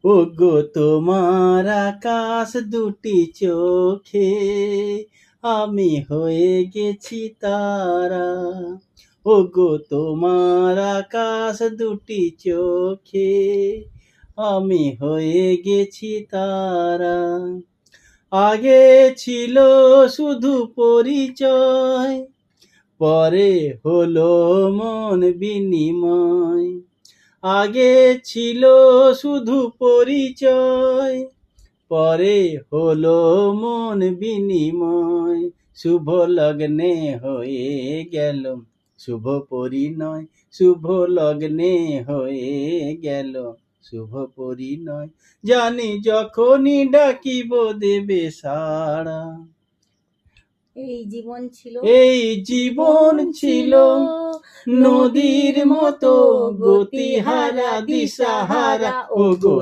ওগো তোমার আকাশ দুটি চোখে আমি হয়ে গেছি তারা। ওগো তোমার আকাশ দুটি চোখে আমি হয়ে গেছি তারা। আগে ছিল শুধু পরিচয়, পরে হলো মন বিনিময়। আগে ছিল শুধু পরিচয়, পরে হলো মন বিনিময়। শুভ লগ্নে হয়ে গেল শুভ পরিণয়, শুভ লগ্নে হয়ে গেল শুভ পরিণয়। জানি যখনই ডাকিব দেবে সাড়া। এই জীবন ছিল এই জীবন ছিল নদীর মতো গতিহারা দিশাহারা। ওগো